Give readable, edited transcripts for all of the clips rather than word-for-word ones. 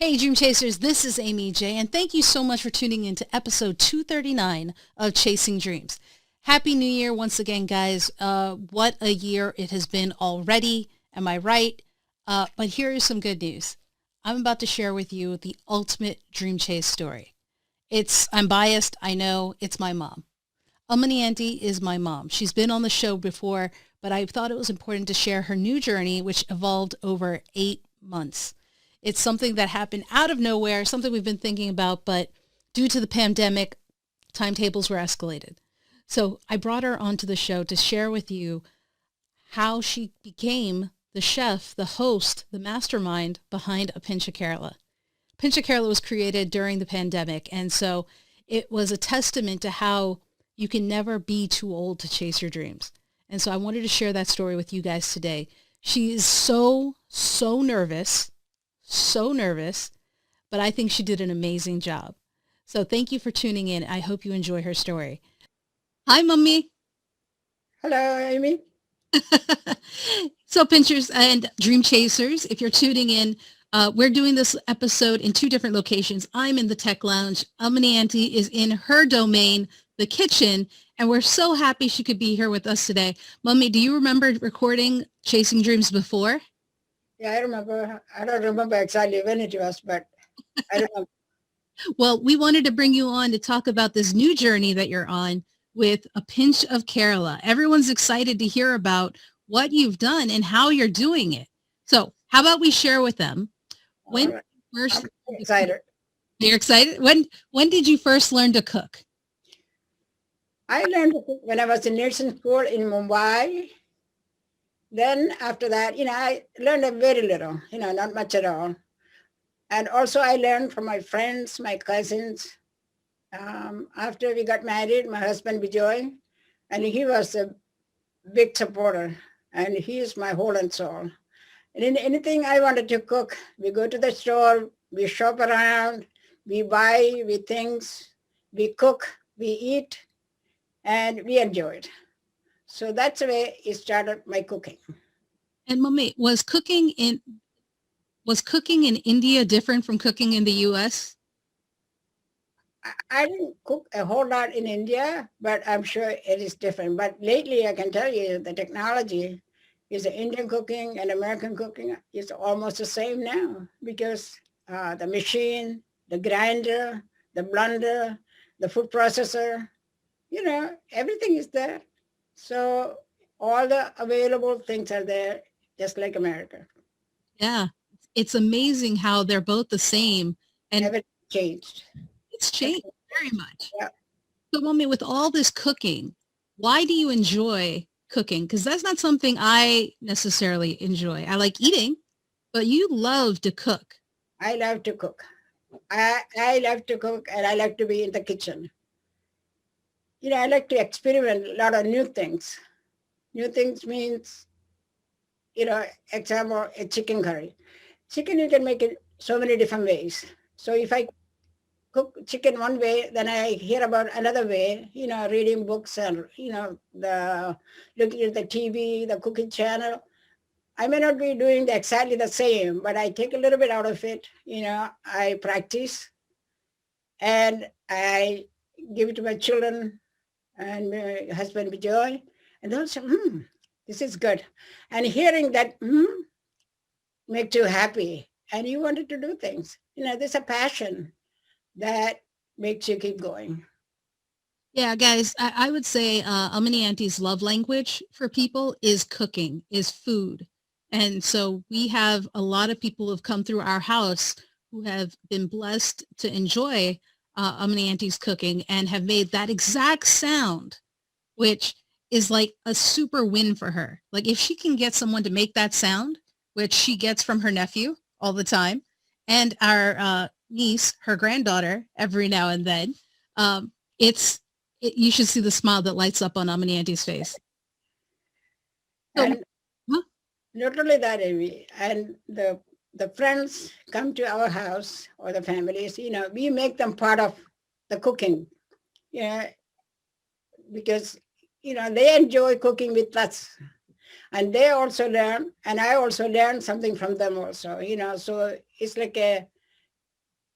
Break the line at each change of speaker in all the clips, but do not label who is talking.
Hey, Dream Chasers, this is Amy J, and thank you so much for tuning in to episode 239 of Chasing Dreams. Happy New Year once again, guys. What a year it has been already. Am I right? But here is some good news. I'm about to share with you the ultimate dream chase story. I'm biased. I know it's my mom. Aunty is my mom. She's been on the show before, but I thought it was important to share her new journey, which evolved over 8 months. It's something that happened out of nowhere, something we've been thinking about, but due to the pandemic, timetables were escalated. So I brought her onto the show to share with you how she became the chef, the host, the mastermind behind A Pinch of Kerala. Pinch of Kerala was created during the pandemic, and so it was a testament to how you can never be too old to chase your dreams. And so I wanted to share that story with you guys today. She is so nervous, but I think she did an amazing job. So thank you for tuning in. I hope you enjoy her story. Hi, Mummy.
Hello, Amy.
So Pinchers and Dream Chasers, if you're tuning in, we're doing this episode in two different locations. I'm in the tech lounge. Aunty is in her domain, the kitchen, and we're so happy she could be here with us today. Mummy, do you remember recording Chasing Dreams before?
Yeah, I remember. I don't remember exactly when it was, but I remember.
Well, we wanted to bring you on to talk about this new journey that you're on with A Pinch of Kerala. Everyone's excited to hear about what you've done and how you're doing it. So how about we share with them
All
when
right.
first
I'm excited.
you're excited? When did you first learn to cook?
I learned to cook when I was in nursing school in Mumbai. Then after that, I learned a very little, not much at all. And also I learned from my friends, my cousins. After we got married, my husband Bijoy, and he was a big supporter, and he is my whole and soul. And in anything I wanted to cook, we go to the store, we shop around, we buy, we things, we cook, we eat, and we enjoy it. So that's the way it started my cooking.
And Mummy, was cooking in India different from cooking in the US?
I didn't cook a whole lot in India, but I'm sure it is different. But lately, I can tell you the technology is the Indian cooking and American cooking is almost the same now because the machine, the grinder, the blender, the food processor, everything is there. So all the available things are there, just like America.
Yeah. It's amazing how they're both the same and
Never changed.
it's changed very much.
Yeah.
So, Mummy, with all this cooking, why do you enjoy cooking? Because that's not something I necessarily enjoy. I like eating, but you love to cook.
I love to cook. I love to cook and I like to be in the kitchen. I like to experiment a lot of new things. New things means, example, a chicken curry. Chicken, you can make it so many different ways. So if I cook chicken one way, then I hear about another way, reading books and, the looking at the TV, the cooking channel. I may not be doing exactly the same, but I take a little bit out of it. I practice and I give it to my children and my husband Bijoy. And they'll say, this is good. And hearing that makes you happy and you wanted to do things. There's a passion that makes you keep going.
Yeah, guys, I would say Ammini Auntie's love language for people is cooking, is food. And so we have a lot of people who have come through our house who have been blessed to enjoy Ammini Auntie's cooking and have made that exact sound, which is like a super win for her. Like if she can get someone to make that sound, which she gets from her nephew all the time, and our niece, her granddaughter, every now and then, it's you should see the smile that lights up on Aunty Auntie's face. So,
And
huh?
not only that, Amy, and the friends come to our house or the families, we make them part of the cooking. Yeah, because they enjoy cooking with us and they also learn and I also learn something from them also, so it's like a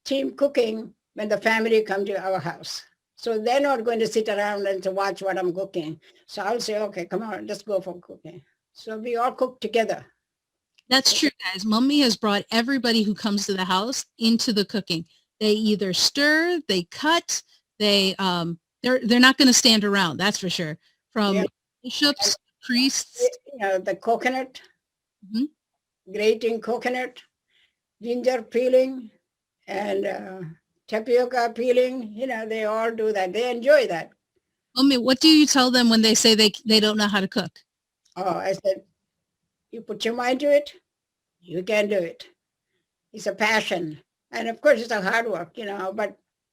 team cooking when the family come to our house. So they're not going to sit around and to watch what I'm cooking. So I'll say, okay, come on, let's go for cooking. So we all cook together.
That's true, guys. Mommy has brought everybody who comes to the house into the cooking. They either stir, they cut, they're not going to stand around. That's for sure. From
Yeah. And,
bishops, priests.
the coconut,
Mhm.
grating coconut, ginger peeling, and tapioca peeling. They all do that. They enjoy that.
Mommy, what do you tell them when they say they don't know how to cook?
Oh, I said, you put your mind to it, you can do it. It's a passion. And of course, it's a hard work, but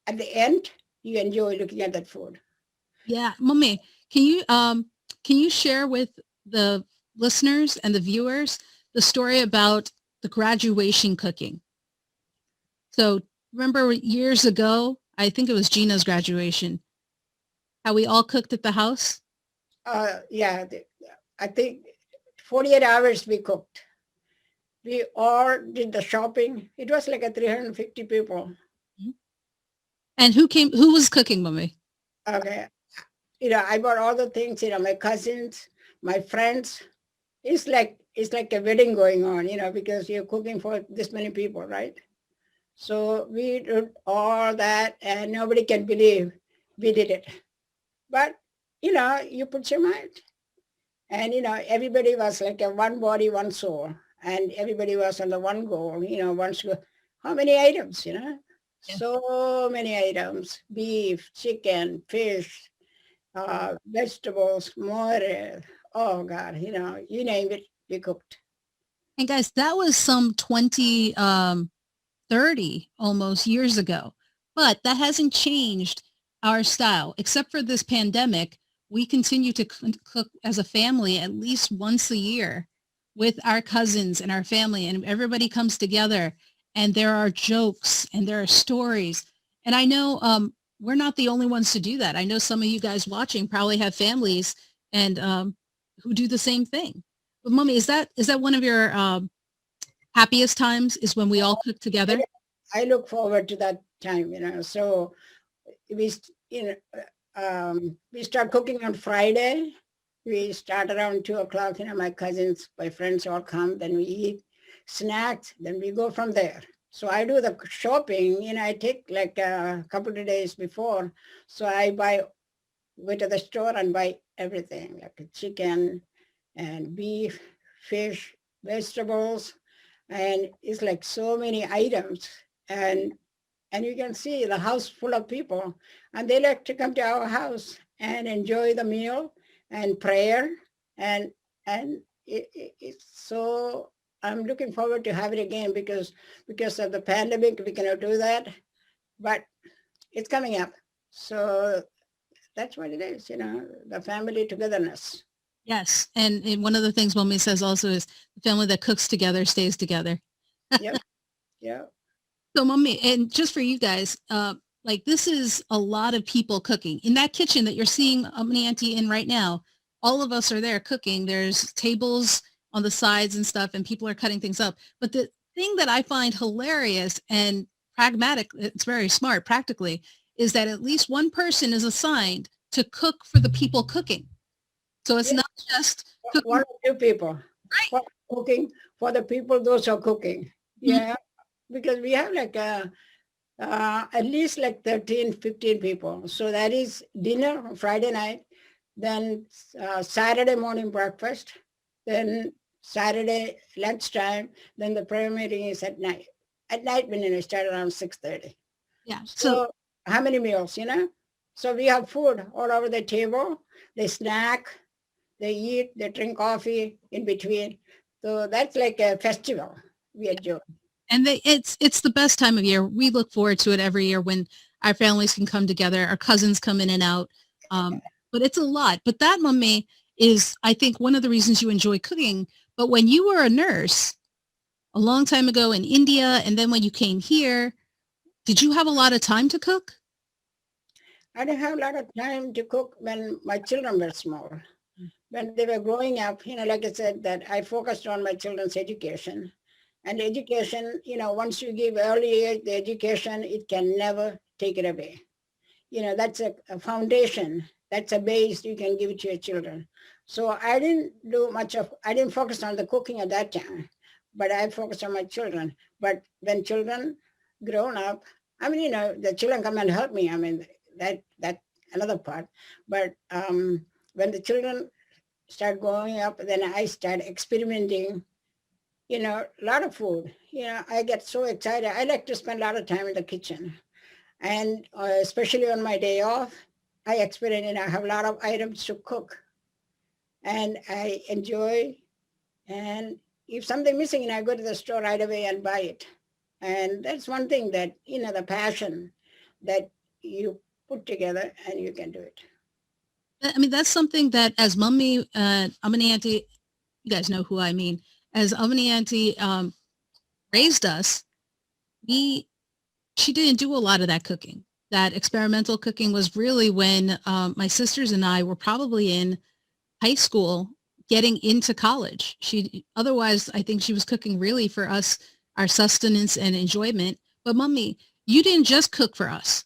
at the end, you enjoy looking at that food.
Yeah, Mommy, can you share with the listeners and the viewers the story about the graduation cooking? So remember years ago, I think it was Gina's graduation, how we all cooked at the house?
Yeah, I think 48 hours we cooked. We all did the shopping. It was like a 350 people.
And who was cooking, Mommy?
Okay. I bought all the things, my cousins, my friends. It's like a wedding going on, because you're cooking for this many people, right? So we did all that and nobody can believe we did it. But, you put your mind. And, everybody was like a one body, one soul. And everybody was on the one goal, how many items,
Yeah.
So many items, beef, chicken, fish, vegetables, more. Oh God, you name it, we cooked.
And guys, that was some 30 almost years ago, but that hasn't changed our style. Except for this pandemic, we continue to cook as a family at least once a year with our cousins and our family, and everybody comes together, and there are jokes and there are stories. And I know we're not the only ones to do that. I know some of you guys watching probably have families and who do the same thing. But Mommy, is that one of your happiest times is when we all cook together?
I look forward to that time, So we, we start cooking on Friday. We start around 2 o'clock. My cousins, my friends all come. Then we eat snacks. Then we go from there. So I do the shopping. I take like a couple of days before. So I go to the store and buy everything like chicken and beef, fish, vegetables, and it's like so many items. And you can see the house full of people, and they like to come to our house and enjoy the meal and prayer, and it's so. I'm looking forward to have it again because of the pandemic we cannot do that, but it's coming up. So that's what it is, the family togetherness.
Yes. And one of the things Mommy says also is the family that cooks together stays together.
Yep. Yeah.
So Mommy, and just for you guys, like this is a lot of people cooking. In that kitchen that you're seeing Aunty in right now, all of us are there cooking. There's tables on the sides and stuff, and people are cutting things up. But the thing that I find hilarious and pragmatic, it's very smart practically, is that at least one person is assigned to cook for the people cooking. So it's
Yeah.
not just cooking.
One or two people
Right.
for cooking for the people, those who are cooking.
Mhm.
Yeah. Because we have like at least like 13, 15 people. So that is dinner on Friday night, then Saturday morning breakfast, then Saturday lunchtime, then the prayer meeting is at night. At night when it start around 6:30.
Yeah. So
So how many meals, So we have food all over the table. They snack, they eat, they drink coffee in between. So that's like a festival we enjoy.
and it's the best time of year. We look forward to it every year when our families can come together, our cousins come in and out. But it's a lot. But that, Mommy, is I think one of the reasons you enjoy cooking. But when you were a nurse a long time ago in India, and then when you came here, did you have a lot of time to cook?
I didn't have a lot of time to cook when my children were small. When they were growing up, like I said, that I focused on my children's education. And education, once you give early age, the education, it can never take it away. That's a foundation. That's a base you can give it to your children. So I didn't focus on the cooking at that time, but I focused on my children. But when children grown up, I mean, the children come and help me. I mean, that another part. But when the children start growing up, then I start experimenting, a lot of food. I get so excited. I like to spend a lot of time in the kitchen. And especially on my day off, I experiment and I have a lot of items to cook. And I enjoy. And if something missing, I go to the store right away and buy it. And that's one thing that, the passion that you put together and you can do it.
I mean, that's something that as Mummy, Ammini Aunty, you guys know who I mean, as Ammini Aunty raised us, she didn't do a lot of that cooking. That experimental cooking was really when my sisters and I were probably in high school getting into college. Otherwise, I think she was cooking really for us, our sustenance and enjoyment. But Mummy, you didn't just cook for us.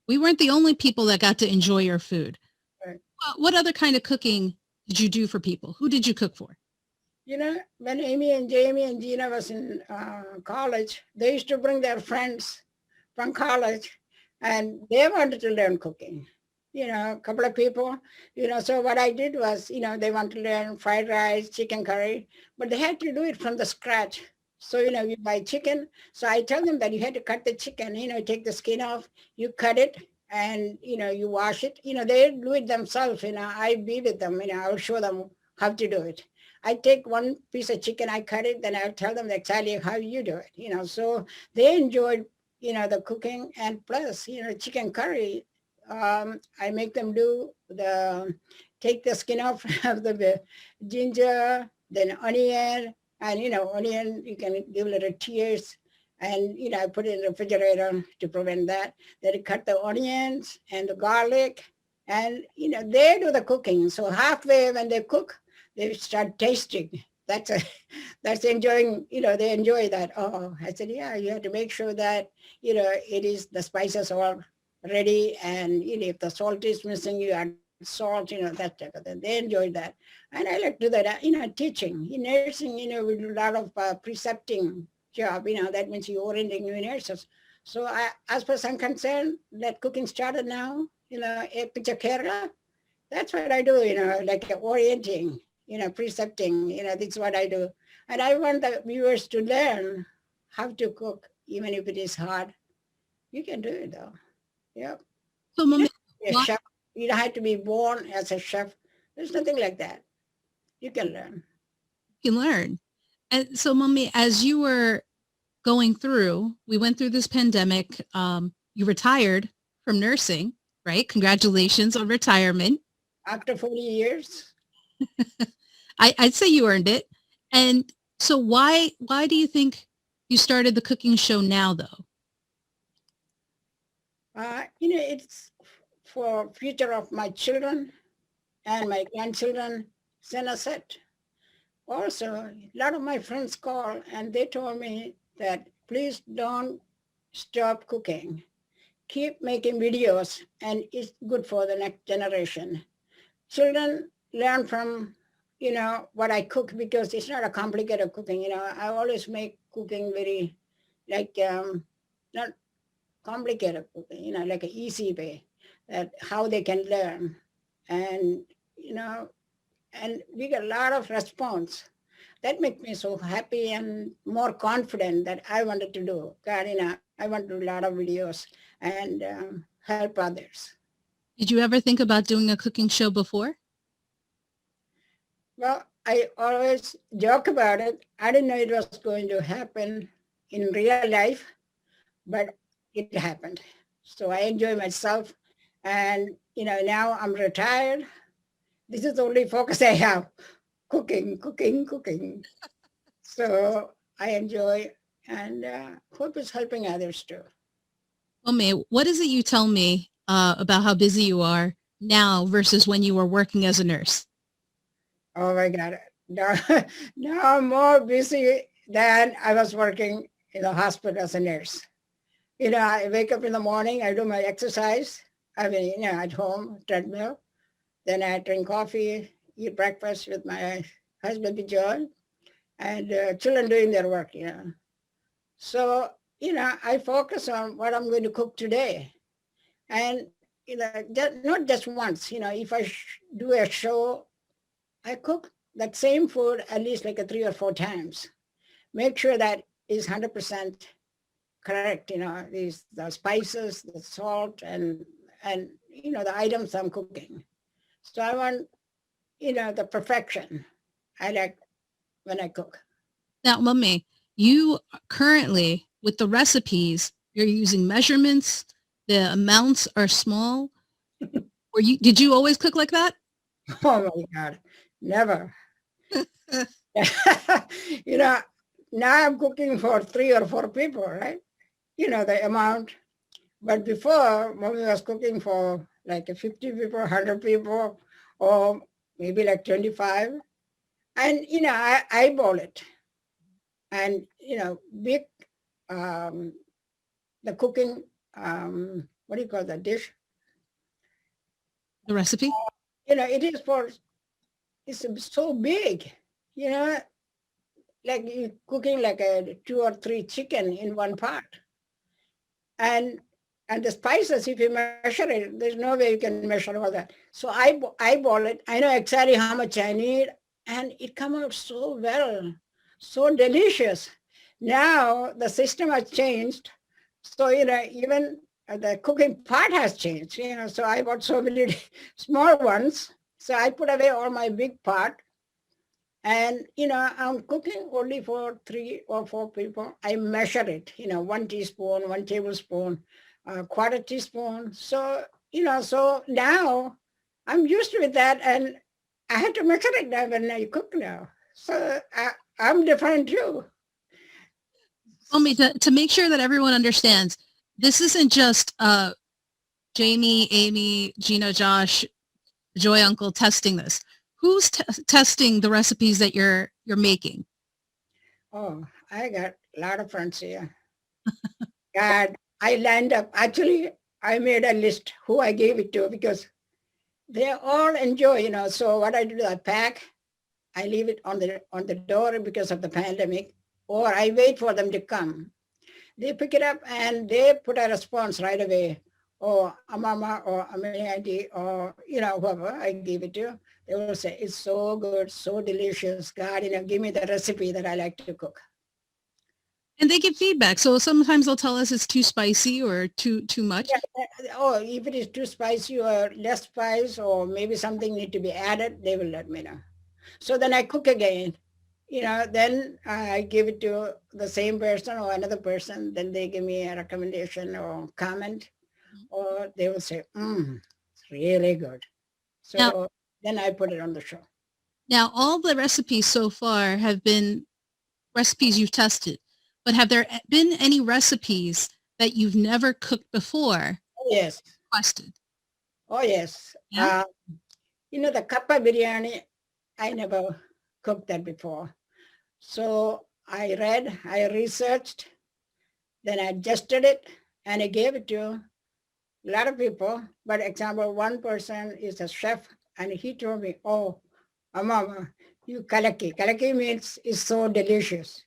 We weren't the only people that got to enjoy your food.
Right.
What other kind of cooking did you do for people? Who did you cook for?
When Amy and Jamie and Gina was in college, they used to bring their friends from college and they wanted to learn cooking. A couple of people, so what I did was, they want to learn fried rice, chicken curry, but they had to do it from the scratch. So, you buy chicken. So I tell them that you had to cut the chicken, take the skin off, you cut it and, you wash it. They do it themselves. I be with them, I'll show them how to do it. I take one piece of chicken, I cut it, then I'll tell them exactly how you do it, so they enjoyed, the cooking and plus, chicken curry. I make them take the skin off of the ginger, then onion, and, onion, you can give little tears. And, I put it in the refrigerator to prevent that. Then cut the onions and the garlic. And, they do the cooking. So halfway when they cook, they start tasting. That's enjoying, they enjoy that. Oh, I said, yeah, you have to make sure that, it is the spices are ready. And, if the salt is missing, you add salt, that type of thing. They enjoy that. And I like to do that, teaching. In nursing, we do a lot of precepting job, that means you're orienting new nurses. So as far as I'm concerned, that cooking started now, a picture Kerala. That's what I do, like orienting, precepting, this is what I do. And I want the viewers to learn how to cook, even if it is hard. You can do it though. Yeah.
So, Mummy,
chef. You don't have to be born as a chef. There's nothing like that. You can learn.
You can learn. And so, Mummy, as you were going through, we went through this pandemic. You retired from nursing, right? Congratulations on retirement.
After 40 years.
I'd say you earned it. And so why do you think you started the cooking show now, though?
It's for future of my children and my grandchildren. Send a set. Also, a lot of my friends call and they told me that please don't stop cooking. Keep making videos and it's good for the next generation. Children learn from, what I cook because it's not a complicated cooking. I always make cooking very not complicated cooking, like an easy way that how they can learn. And, and we get a lot of response. That makes me so happy and more confident that I wanted to do. God, I want to do a lot of videos and help others.
Did you ever think about doing a cooking show before?
Well, I always joke about it. I didn't know it was going to happen in real life, but it happened. So I enjoy myself. And, now I'm retired. This is the only focus I have. Cooking. So I enjoy and hope it's helping others too.
Well, May, what is it you tell me about how busy you are now versus when you were working as a nurse?
Oh my God. Now I'm more busy then I was working in the hospital as a nurse. I wake up in the morning, I do my exercise. I mean, at home, treadmill. Then I drink coffee, eat breakfast with my husband, John, and children doing their work. So, I focus on what I'm going to cook today. And, not just once, if I do a show, I cook that same food at least like 3 or 4 times. Make sure that is 100% correct, the spices, the salt, and the items I'm cooking. So I want, the perfection I like when I cook.
Now, Mummy, you currently, with the recipes, you're using measurements. The amounts are small. Did you always cook like that?
Oh my God, never. Now I'm cooking for 3 or 4 people, right? The amount. But before, mommy was cooking for like 50 people, 100 people, or maybe like 25. And, I eyeball it. And, big, um, the cooking, what do you call that dish?
The recipe?
It's so big, you know, like you cooking like a 2 or 3 chicken in one pot. And the spices, if you measure it, there's no way you can measure all that. So I eyeball it. I know exactly how much I need, and it come out so well, so delicious. Now the system has changed, so even the cooking pot has changed. So I bought so many small ones. So I put away all my big pot, and I'm cooking only for 3 or 4 people. I measure it. 1 teaspoon, 1 tablespoon, a quarter teaspoon. So so now I'm used with that, and I had to measure it now when I cook now. So I'm different too.
Mummy, to make sure that everyone understands, this isn't just Jamie, Amy, Gina, Josh, Joy Uncle testing this. Who's testing the recipes that you're making?
Oh, I got a lot of friends here. God, I lined up. Actually, I made a list who I gave it to because they all enjoy. So what I do, I pack, I leave it on the door because of the pandemic, or I wait for them to come. They pick it up and they put a response right away. Or a mama or Ammini auntie or whoever I give it to, they will say it's so good, so delicious. God, give me the recipe that I like to cook.
And they give feedback. So sometimes they'll tell us it's too spicy or too much.
Yeah. Oh, if it is too spicy or less spice or maybe something need to be added, they will let me know. So then I cook again. Then I give it to the same person or another person. Then they give me a recommendation or comment, or they will say, it's really good. So
now,
then I put it on the show.
Now, all the recipes so far have been recipes you've tested, but have there been any recipes that you've never cooked before?
Oh, yes.
Requested?
Oh, yes.
Yeah?
The kappa biryani, I never cooked that before. So I read, I researched, then I adjusted it, and I gave it to a lot of people. But example, one person is a chef, and he told me, oh, Mama, you kalaki. Kalaki means is so delicious.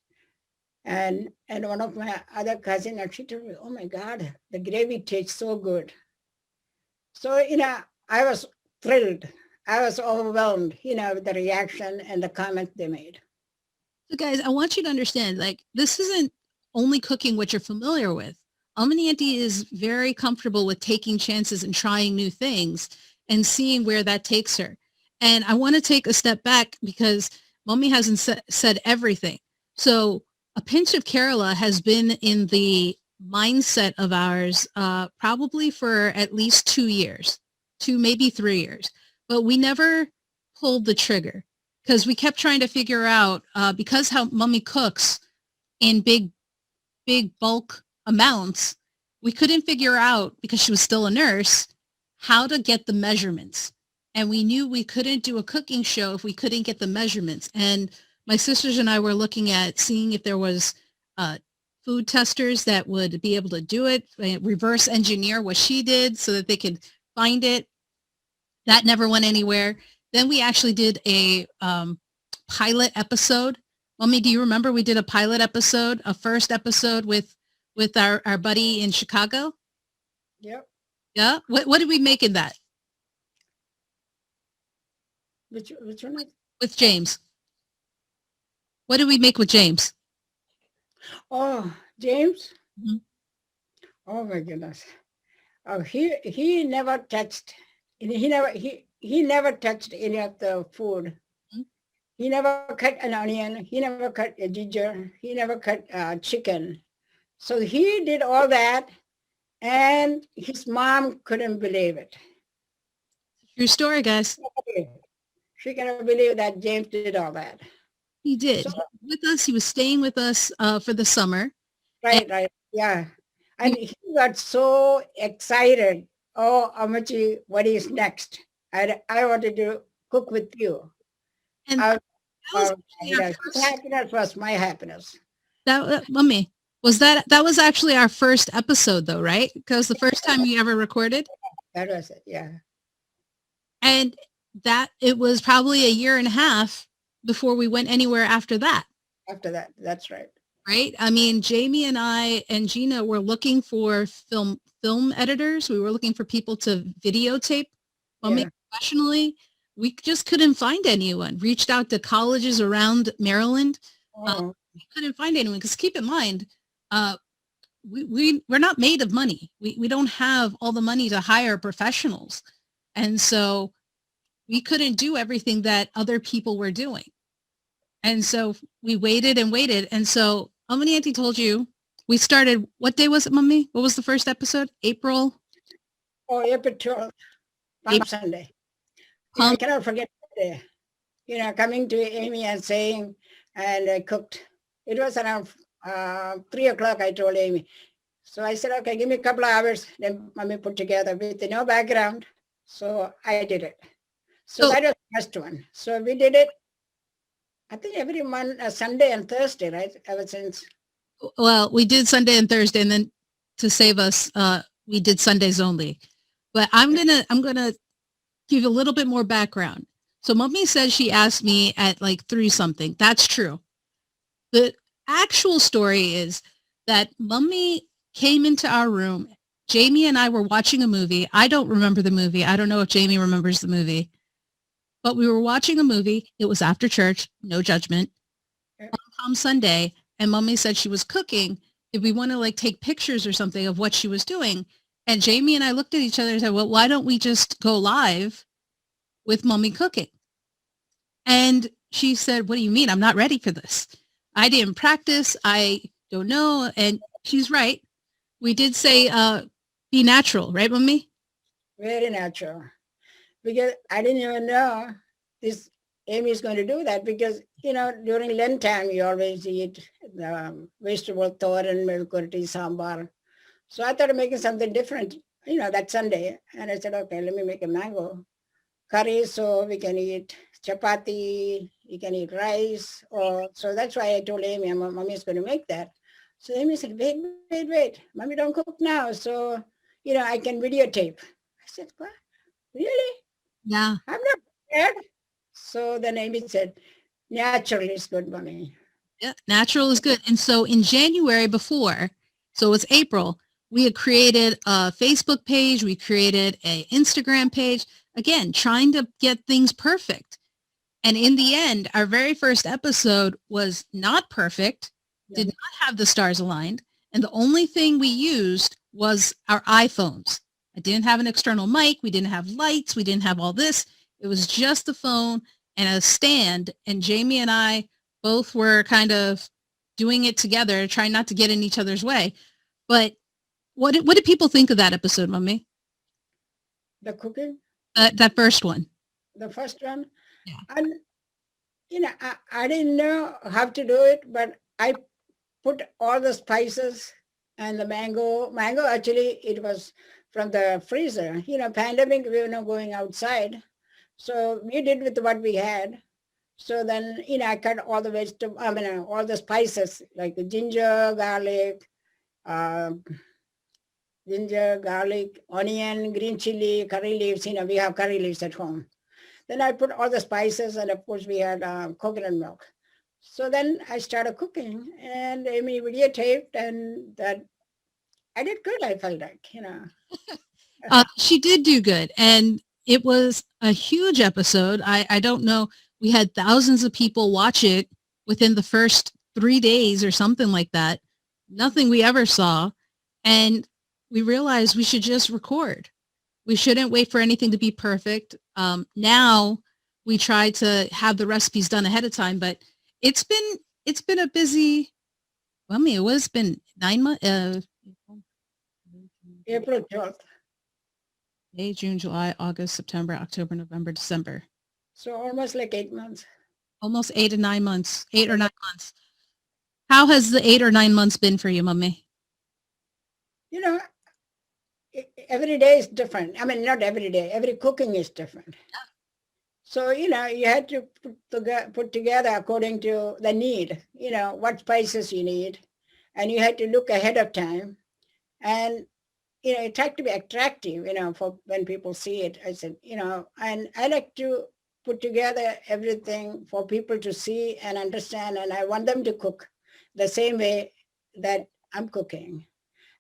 And one of my other cousin, and she told me, oh my God, the gravy tastes so good. So, I was thrilled. I was overwhelmed, with the reaction and the comment they made.
So guys, I want you to understand, this isn't only cooking what you're familiar with. Aunty is very comfortable with taking chances and trying new things and seeing where that takes her. And I want to take a step back because Mummy hasn't said everything. So a pinch of Kerala has been in the mindset of ours probably for at least 2 years, 2, maybe 3 years. But we never pulled the trigger because we kept trying to figure out, because how Mummy cooks in big bulk amounts, we couldn't figure out, because she was still a nurse, how to get the measurements. And we knew we couldn't do a cooking show if we couldn't get the measurements. And my sisters and I were looking at seeing if there was food testers that would be able to do it, reverse engineer what she did so that they could find it. That never went anywhere. Then we actually did a pilot episode. Mommy, do you remember we did a pilot episode, a first episode with our buddy in Chicago?
Yep.
Yeah. What did we make in that?
Which one?
With James. What did we make with James?
Oh, James.
Mhm.
Oh my goodness. Oh, he never touched. He never touched any of the food.
Mhm.
He never cut an onion. He never cut a ginger. He never cut chicken. So he did all that, and his mom couldn't believe it.
True story, guys.
She cannot believe that James did all that.
He did.
So,
He was with us. He was staying with us for the summer.
right, yeah. And he got so excited. Oh, Amachi, what is next? I wanted to cook with you.
And
I,
that was
his happiness was my happiness.
Mommy, that was actually our first episode though, right? Because the first time we ever recorded.
That was it, yeah.
And that it was probably a year and a half before we went anywhere after that.
After that, that's right.
Right? I mean, Jamie and I and Gina were looking for film editors. We were looking for people to videotape Mommy professionally. We just couldn't find anyone. Reached out to colleges around Maryland. We couldn't find anyone because keep in mind, we're not made of money. We don't have all the money to hire professionals. And so we couldn't do everything that other people were doing. And so we waited and waited. And so Aunty told you we started, what day was it, Mommy? What was the first episode? April?
Oh, April 12th, Palm Sunday. I cannot forget that day. You know, coming to Amy and saying, and I cooked. It was around 3 o'clock, I told Amy. So I said, okay, give me a couple of hours. Then Mommy put together with no background. So I did it. So that was the first one. So we did it, I think every month, Sunday and Thursday, right? Ever since.
Well, we did Sunday and Thursday, and then to save us, we did Sundays only. But I'm gonna give you a little bit more background. So Mommy said she asked me at like 3 something. That's true. The actual story is that Mommy came into our room. Jamie and I were watching a movie. I don't remember the movie. I don't know if Jamie remembers the movie. But we were watching a movie. It was after church, no judgment, on Palm Sunday. And Mommy said she was cooking. If we want to like take pictures or something of what she was doing. And Jamie and I looked at each other and said, well, why don't we just go live with Mommy cooking? And she said, what do you mean? I'm not ready for this. I didn't practice. I don't know. And she's right. We did say, be natural, right, Mommy?
Very natural. Because I didn't even know this Amy is going to do that because, you know, during Lent time, you always eat vegetable thoran, melkurti, sambar. So I thought of making something different, you know, that Sunday. And I said, okay, let me make a mango curry so we can eat chapati, you can eat rice. So that's why I told Amy, Mommy is going to make that. So Amy said, wait, Mommy don't cook now. So, you know, I can videotape. I said, what? Really?
Yeah.
I'm not prepared. So then Amy said, natural is good, Mommy.
Yeah, natural is good. And so in January before, so it's April, we had created a Facebook page. We created an Instagram page. Again, trying to get things perfect. And in the end, our very first episode was not perfect, did not have the stars aligned. And the only thing we used was our iPhones. I didn't have an external mic. We didn't have lights. We didn't have all this. It was just the phone and a stand. And Jamie and I both were kind of doing it together, trying not to get in each other's way. But what did people think of that episode, Mommy?
The cooking?
That first one.
The first one?
Yeah.
And, you know, I didn't know how to do it, but I put all the spices and the mango. Mango, actually, it was from the freezer. You know, pandemic, we were not going outside. So we did with what we had. So then, I cut all the vegetables, all the spices like ginger, uh, garlic, onion, green chili, curry leaves. We have curry leaves at home. Then I put all the spices, and of course we had coconut milk. So then I started cooking, and Amy videotaped, and that I did good. I felt like.
She did do good. And it was a huge episode. I don't know. We had thousands of people watch it within the first 3 days or something like that. Nothing we ever saw. And we realized we should just record. We shouldn't wait for anything to be perfect. Now we try to have the recipes done ahead of time, but it's been a busy, well, I mean, it was been 9 months,
April 12th.
May, June, July, August, September, October, November, December.
So almost like 8 months.
Almost 8 or 9 months. 8 or 9 months. How has the 8 or 9 months been for you, Mummy?
Every day is different. I mean, not every day. Every cooking is different. So, you had to put together according to the need, what spices you need. And you had to look ahead of time. And, it had to be attractive, for when people see it. I said, and I like to put together everything for people to see and understand. And I want them to cook the same way that I'm cooking.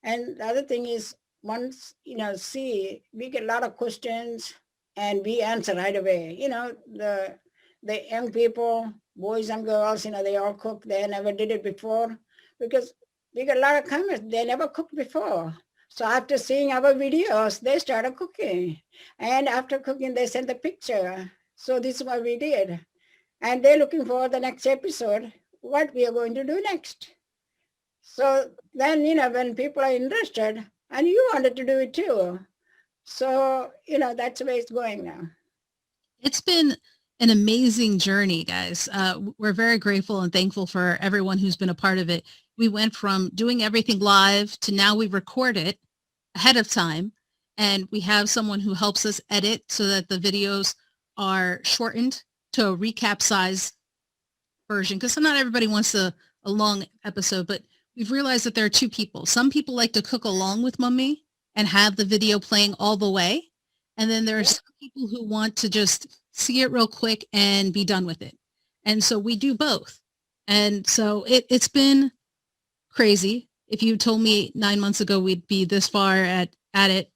And the other thing is, once, we get a lot of questions and we answer right away. The young people, boys and girls, they all cook. They never did it before because we get a lot of comments. They never cooked before. So after seeing our videos, they started cooking. And after cooking, they sent the picture. So this is what we did. And they're looking for the next episode, what we are going to do next. So then, when people are interested, and you wanted to do it too. So, that's the way it's going now.
It's been an amazing journey, guys. We're very grateful and thankful for everyone who's been a part of it. We went from doing everything live to now we record it ahead of time. And we have someone who helps us edit so that the videos are shortened to a recap size version. Because not everybody wants a long episode, but we've realized that there are two people. Some people like to cook along with Mummy and have the video playing all the way. And then there are some people who want to just see it real quick and be done with it. And so we do both. And so it's been crazy. If you told me 9 months ago we'd be this far at it,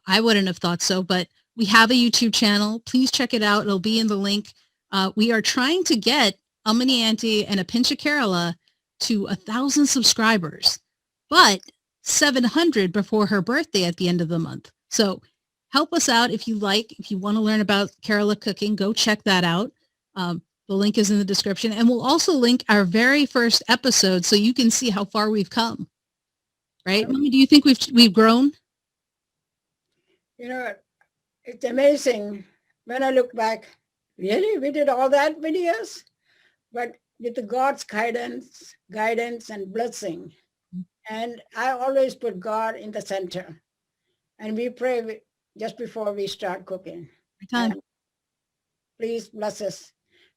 I wouldn't have thought so. But we have a YouTube channel. Please check it out. It'll be in the link. We are trying to get Ammini Aunty and a pinch of Kerala to 1,000 subscribers, but 700 before her birthday at the end of the month. So help us out if you want to learn about Kerala cooking, go check that out. The link is in the description, and we'll also link our very first episode so you can see how far we've come. Right? Mommy, do you think we've grown?
It's amazing when I look back. Really, we did all that videos, but with God's guidance and blessing. And I always put God in the center. And we pray just before we start cooking. Please bless us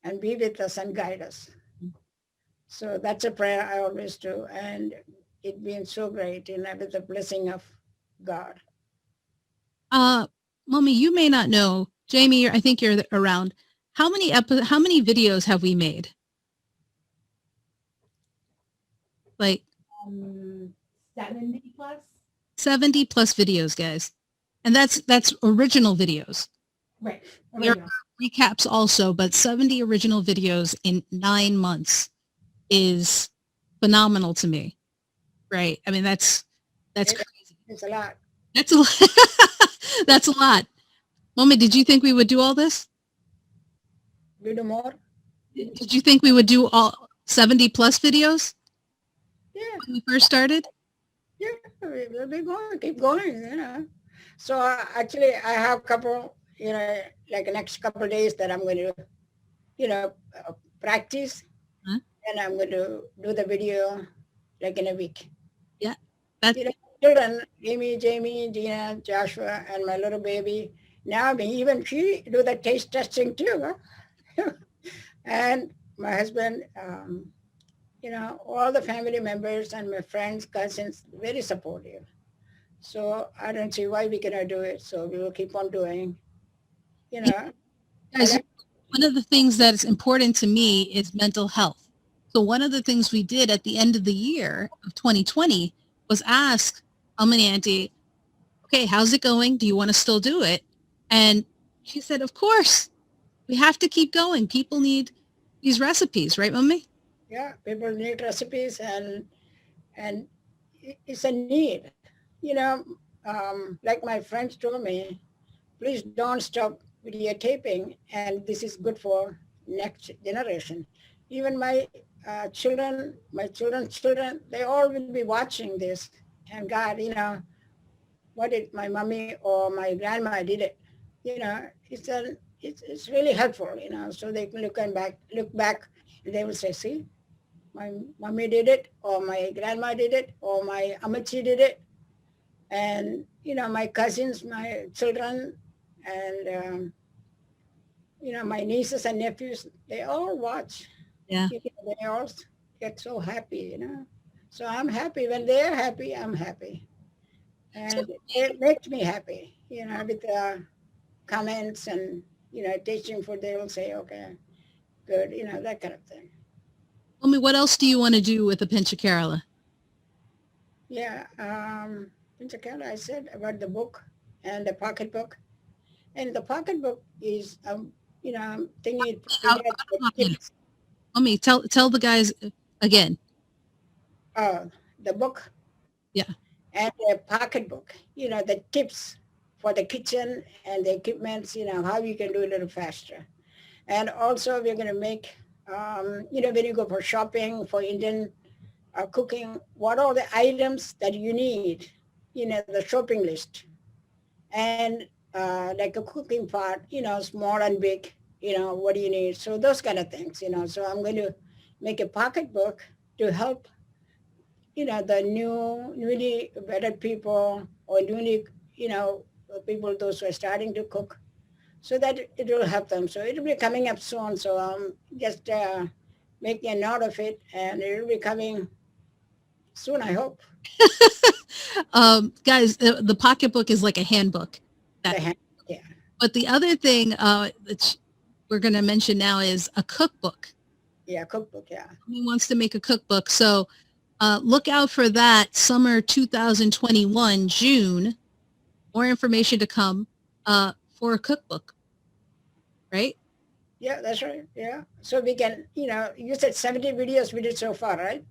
and be with us and guide us. So that's a prayer I always do. And it's been so great, with the blessing of God.
Mommy, you may not know. Jamie, I think you're around. How many videos have we made? Like
70 plus.
70 plus videos, guys. And that's original videos.
Right.
There are recaps also, but 70 original videos in 9 months is phenomenal to me. Right. I mean, that's crazy.
It's a lot.
That's a lot. That's a lot. Mommy, did you think we would do all this?
We do more?
Did you think we would do all 70 plus videos?
Yeah.
When we first started?
Yeah, we'll be going, keep going. So actually I have a couple, like the next couple of days that I'm going to, practice.
Huh?
And I'm going to do the video like in a week.
Yeah.
Children, Amy, Jamie, Gina, Joshua, and my little baby. Now even she do the taste testing too. Huh? And my husband, all the family members and my friends, cousins, very supportive. So I don't see why we cannot do it. So we will keep on doing, you
Yeah,
know. I
guys,
like,
one of the things that is important to me is mental health. So one of the things we did at the end of the year of 2020 was ask Ammini Aunty, okay, how's it going? Do you want to still do it? And she said, of course, we have to keep going. People need these recipes, right, Mummy?
yeah, people need recipes and it's a need. You know, like my friends told me, please don't stop videotaping, and this is good for next generation. Even my children's children, they all will be watching this. And God, what did my mommy or my grandma did it? It's really helpful. So they can look back, and they will say, see, my mommy did it, or my grandma did it, or my amachi did it, and my cousins, my children, and my nieces and nephews, they all watch.
Yeah.
They all get so happy. So I'm happy. When they're happy, I'm happy.
So,
And it makes me happy, with the comments and, teaching food, they will say, okay, good, that kind of thing.
Mummy, what else do you want to do with a pinch of Kerala?
Yeah. Pinchakala, I said about the book and the pocketbook. And the pocketbook is, I'm thinking
How,
it has the
you know,
tips.
Mummy, tell the guys again.
The book
Yeah.
and a pocketbook, the tips for the kitchen and the equipments, how you can do it a little faster. And also we're going to make, when you go for shopping for Indian cooking, what are the items that you need, the shopping list. And like a cooking pot, small and big, what do you need? So those kind of things, So I'm going to make a pocketbook to help the newly wedded people or newly, people, those who are starting to cook, so that it will help them. So it will be coming up soon. So I'm just making a note of it, and it will be coming soon, I hope.
Guys, the pocketbook is like a handbook.
The
That,
hand, yeah,
but the other thing that we're going to mention now is a cookbook.
yeah, cookbook, yeah,
Who wants to make a cookbook? So look out for that summer 2021, June. More information to come for a cookbook, right?
yeah. That's right. Yeah, so we can, you said 70 videos we did so far, right?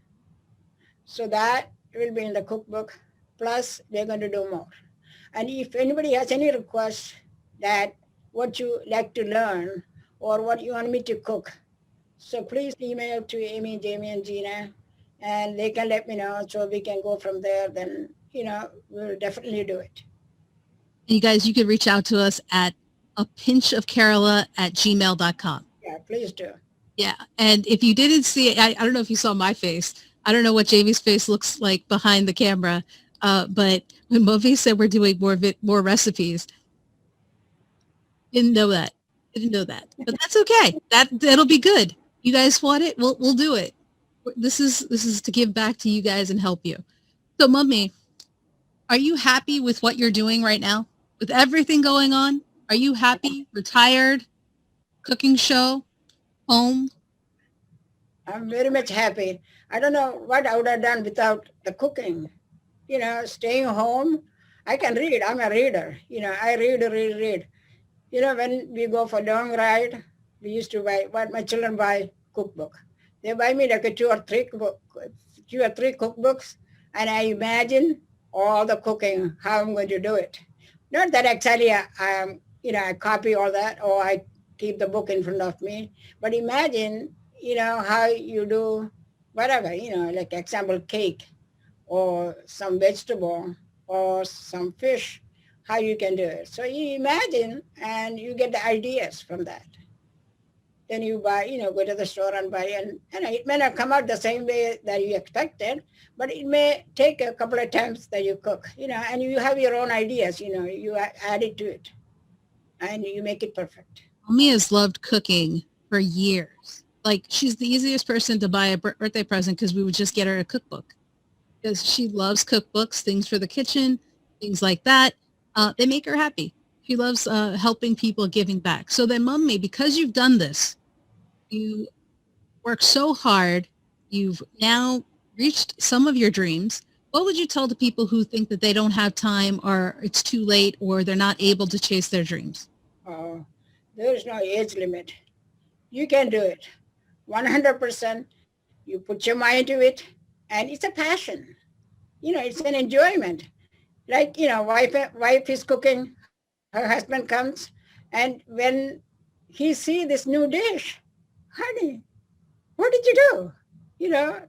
So that will be in the cookbook. Plus, they're going to do more. And if anybody has any requests that what you like to learn or what you want me to cook, so please email to Amy, Jamie, and Gina, and they can let me know so we can go from there. Then, we'll definitely do it.
You guys, you could reach out to us at a pinch of Kerala at gmail.com.
Yeah, please do.
Yeah. And if you didn't see it, I don't know if you saw my face. I don't know what Jamie's face looks like behind the camera. But when Movi said we're doing more recipes, didn't know that. Didn't know that. But that's okay. That'll be good. You guys want it? We'll do it. This is to give back to you guys and help you. So, Mummy, are you happy with what you're doing right now? With everything going on? Are you happy? Retired? Cooking show? Home?
I'm very much happy. I don't know what I would have done without the cooking. Staying home, I can read. I'm a reader. I read. When we go for long ride, we used to buy, what my children buy, cookbook. They buy me like a two or three cookbooks, and I imagine all the cooking, how I'm going to do it. Not that actually I copy all that or I keep the book in front of me, but imagine, how you do whatever, like example, cake or some vegetable or some fish, how you can do it. So you imagine and you get the ideas from that. Then you buy, go to the store and buy, and it may not come out the same way that you expected, but it may take a couple of times that you cook, and you have your own ideas, you add it to it and you make it perfect.
Mummy has loved cooking for years. Like, she's the easiest person to buy a birthday present because we would just get her a cookbook because she loves cookbooks, things for the kitchen, things like that. They make her happy. She loves helping people, giving back. So then, Mummy, because you've done this, you work so hard, you've now reached some of your dreams. What would you tell the people who think that they don't have time or it's too late or they're not able to chase their dreams?
Oh, there is no age limit. You can do it. 100%. You put your mind to it, and it's a passion. It's an enjoyment. Like, wife is cooking, her husband comes, and when he see this new dish, honey, what did you do?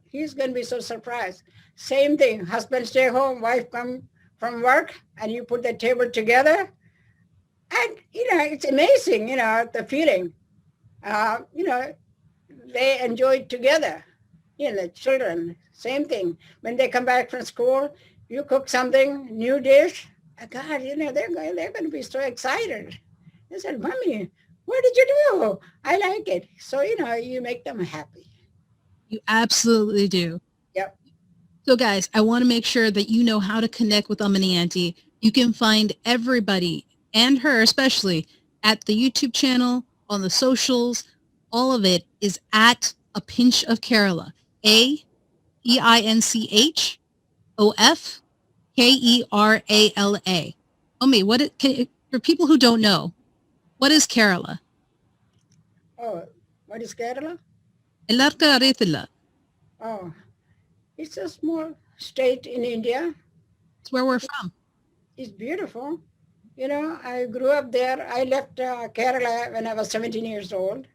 He's going to be so surprised. Same thing, husband stay home, wife come from work, and you put the table together, and, it's amazing, the feeling. Uh, you know, they enjoy it together. The children, same thing. When they come back from school, you cook something, new dish. God, they're going to be so excited. They said, Mommy, what did you do? I like it. So, you make them happy.
You absolutely do.
Yep.
So guys, I want to make sure that you know how to connect with Ammini Aunty. You can find everybody and her especially at the YouTube channel, on the socials. All of it is at A Pinch of Kerala. APinchofKerala. Omi, for people who don't know, what is Kerala?
Oh, what is Kerala?
എല്ലാവർക്കും അറിയത്തില്ല.
Oh, it's a small state in India.
It's where we're from.
It's beautiful. I grew up there. I left Kerala when I was 17 years old.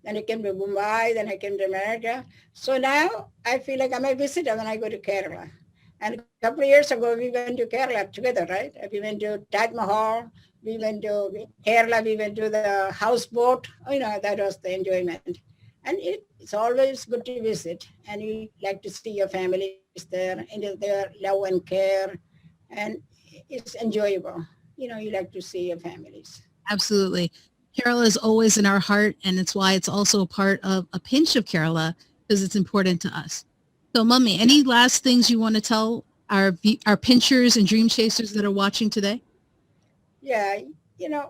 Then I came to Mumbai. Then I came to America. So now I feel like I'm a visitor when I go to Kerala. And a couple of years ago, we went to Kerala together, right? We went to Taj Mahal. We went to Kerala. We went to the houseboat. That was the enjoyment. And it's always good to visit. And you like to see your families there, and their love and care. And it's enjoyable. You like to see your families.
Absolutely. Kerala is always in our heart, and it's why it's also a part of A Pinch of Kerala, because it's important to us. So, Mummy, any last things you want to tell our pinchers and dream chasers that are watching today?
Yeah,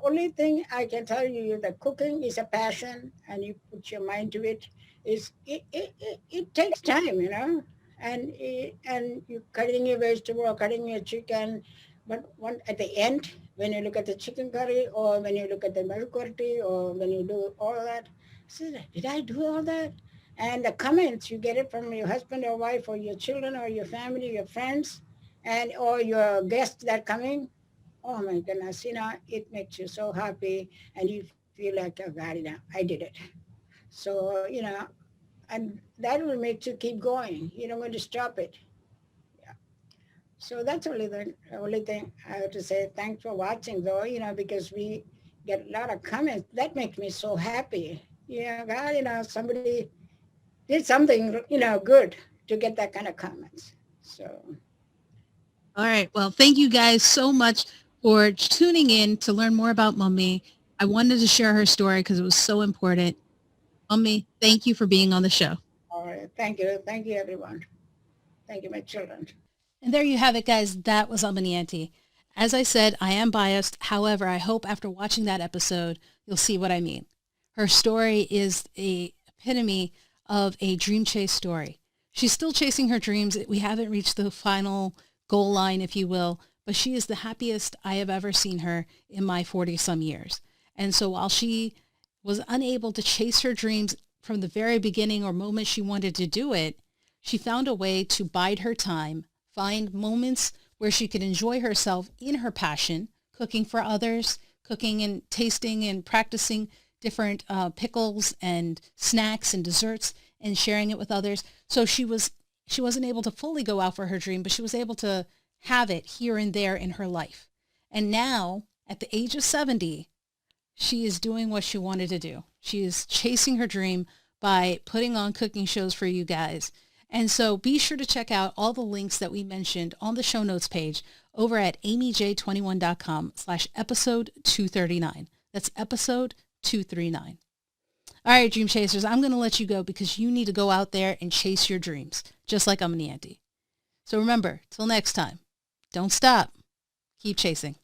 only thing I can tell you that cooking is a passion, and you put your mind to it. It takes time, and you cutting your vegetable, cutting your chicken, but at the end, when you look at the chicken curry, or when you look at the curry, or when you do all that, say, did I do all that? And the comments you get it from your husband or wife or your children or your family, your friends, and or your guests that coming. Oh my goodness, it makes you so happy, and you feel like, oh God, I did it. So, and that will make you keep going. You don't want to stop it. Yeah. So that's only thing I have to say. Thanks for watching, though, because we get a lot of comments. That makes me so happy. God, somebody did something, good to get that kind of comments. So.
All right. Well, thank you guys so much for tuning in to learn more about Mummy. I wanted to share her story because it was so important. Mummy, thank you for being on the show.
All right. Thank you. Thank you, everyone. Thank you, my children.
And there you have it, guys. That was Ammini Aunty. As I said, I am biased. However, I hope after watching that episode, you'll see what I mean. Her story is the epitome of a dream chase story. She's still chasing her dreams. We haven't reached the final goal line, if you will, but she is the happiest I have ever seen her in my 40-some years. And so while she was unable to chase her dreams from the very beginning or moment she wanted to do it, she found a way to bide her time, find moments where she could enjoy herself in her passion, cooking for others, cooking and tasting and practicing different pickles and snacks and desserts and sharing it with others. So she wasn't able to fully go out for her dream, but she was able to have it here and there in her life. And now, at the age of 70, she is doing what she wanted to do. She is chasing her dream by putting on cooking shows for you guys. And so be sure to check out all the links that we mentioned on the show notes page over at amyj21.com/episode 239. That's episode 239. All right, dream chasers, I'm going to let you go because you need to go out there and chase your dreams, just like Aunty. So remember, till next time, don't stop. Keep chasing.